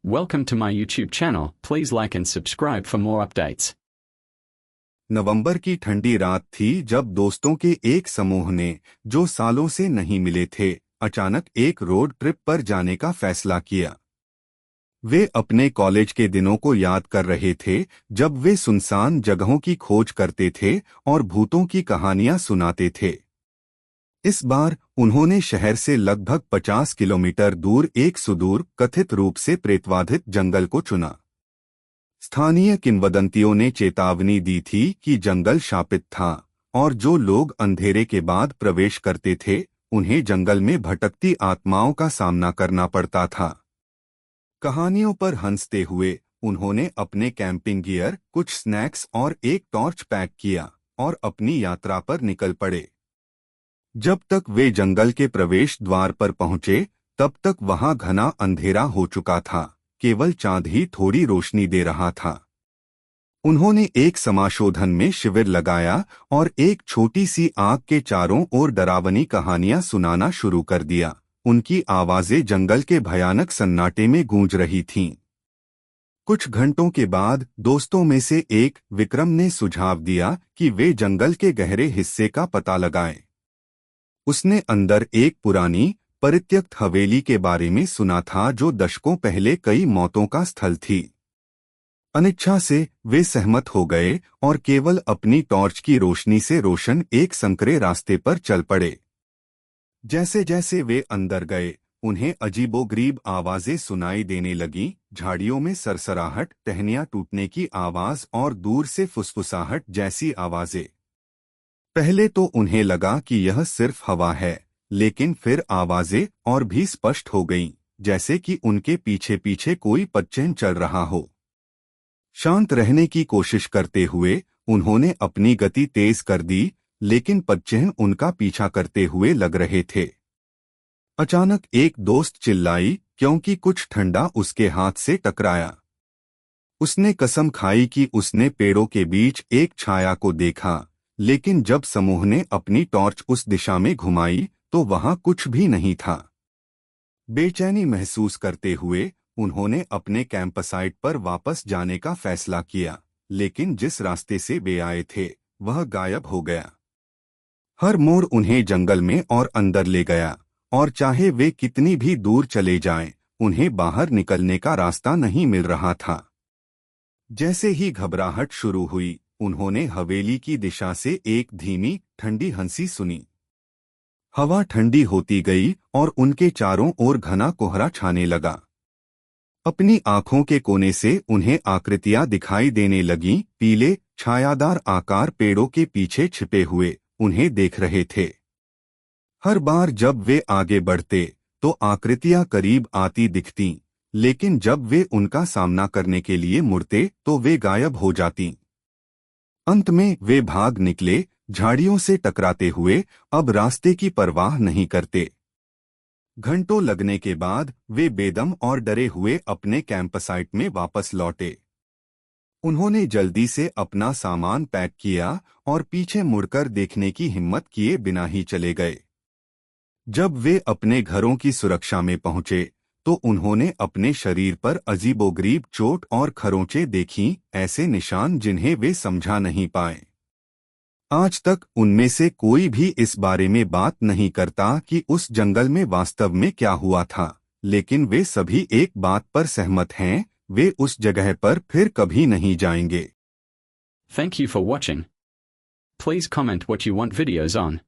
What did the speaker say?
Welcome to my YouTube channel. Please like and subscribe for more updates. नवंबर की ठंडी रात थी जब दोस्तों के एक समूह ने, जो सालों से नहीं मिले थे, अचानक एक रोड ट्रिप पर जाने का फैसला किया। वे अपने कॉलेज के दिनों को याद कर रहे थे जब वे सुनसान जगहों की खोज करते थे और भूतों की कहानियां सुनाते थे। इस बार उन्होंने शहर से लगभग 50 किलोमीटर दूर एक सुदूर, कथित रूप से प्रेतबाधित जंगल को चुना। स्थानीय किंवदंतियों ने चेतावनी दी थी कि जंगल शापित था और जो लोग अंधेरे के बाद प्रवेश करते थे उन्हें जंगल में भटकती आत्माओं का सामना करना पड़ता था। कहानियों पर हंसते हुए उन्होंने अपने कैंपिंग गियर, कुछ स्नैक्स और एक टॉर्च पैक किया और अपनी यात्रा पर निकल पड़े। जब तक वे जंगल के प्रवेश द्वार पर पहुंचे तब तक वहां घना अंधेरा हो चुका था, केवल चांद ही थोड़ी रोशनी दे रहा था। उन्होंने एक समाशोधन में शिविर लगाया और एक छोटी सी आग के चारों ओर डरावनी कहानियां सुनाना शुरू कर दिया। उनकी आवाजें जंगल के भयानक सन्नाटे में गूंज रही थीं। कुछ घंटों के बाद दोस्तों में से एक, विक्रम, ने सुझाव दिया कि वे जंगल के गहरे हिस्से का पता लगाएं। उसने अंदर एक पुरानी, परित्यक्त हवेली के बारे में सुना था जो दशकों पहले कई मौतों का स्थल थी। अनिच्छा से वे सहमत हो गए और केवल अपनी टॉर्च की रोशनी से रोशन एक संकरे रास्ते पर चल पड़े। जैसे जैसे वे अंदर गए उन्हें अजीबोगरीब आवाजें सुनाई देने लगीं, झाड़ियों में सरसराहट, टहनियां टूटने की आवाज और दूर से फुसफुसाहट जैसी आवाजें। पहले तो उन्हें लगा कि यह सिर्फ हवा है, लेकिन फिर आवाजें और भी स्पष्ट हो गईं, जैसे कि उनके पीछे पीछे कोई पदचिह्न चल रहा हो। शांत रहने की कोशिश करते हुए उन्होंने अपनी गति तेज कर दी, लेकिन पदचिह्न उनका पीछा करते हुए लग रहे थे। अचानक एक दोस्त चिल्लाई क्योंकि कुछ ठंडा उसके हाथ से टकराया। उसने कसम खाई कि उसने पेड़ों के बीच एक छाया को देखा, लेकिन जब समूह ने अपनी टॉर्च उस दिशा में घुमाई तो वहां कुछ भी नहीं था। बेचैनी महसूस करते हुए उन्होंने अपने कैंपसाइट पर वापस जाने का फैसला किया, लेकिन जिस रास्ते से वे आए थे वह गायब हो गया। हर मोड़ उन्हें जंगल में और अंदर ले गया, और चाहे वे कितनी भी दूर चले जाएं, उन्हें बाहर निकलने का रास्ता नहीं मिल रहा था। जैसे ही घबराहट शुरू हुई उन्होंने हवेली की दिशा से एक धीमी, ठंडी हंसी सुनी। हवा ठंडी होती गई और उनके चारों ओर घना कोहरा छाने लगा। अपनी आंखों के कोने से उन्हें आकृतियां दिखाई देने लगीं, पीले, छायादार आकार पेड़ों के पीछे छिपे हुए उन्हें देख रहे थे। हर बार जब वे आगे बढ़ते तो आकृतियां करीब आती दिखतीं, लेकिन जब वे उनका सामना करने के लिए मुड़ते तो वे गायब हो जातीं। अंत में वे भाग निकले, झाड़ियों से टकराते हुए, अब रास्ते की परवाह नहीं करते। घंटों लगने के बाद वे बेदम और डरे हुए अपने कैंपसाइट में वापस लौटे। उन्होंने जल्दी से अपना सामान पैक किया और पीछे मुड़कर देखने की हिम्मत किए बिना ही चले गए। जब वे अपने घरों की सुरक्षा में पहुंचे तो उन्होंने अपने शरीर पर अजीबोगरीब चोट और खरोंचें देखीं, ऐसे निशान जिन्हें वे समझा नहीं पाए। आज तक उनमें से कोई भी इस बारे में बात नहीं करता कि उस जंगल में वास्तव में क्या हुआ था, लेकिन वे सभी एक बात पर सहमत हैं, वे उस जगह पर फिर कभी नहीं जाएंगे। Thank you for watching. Please comment what you want videos on.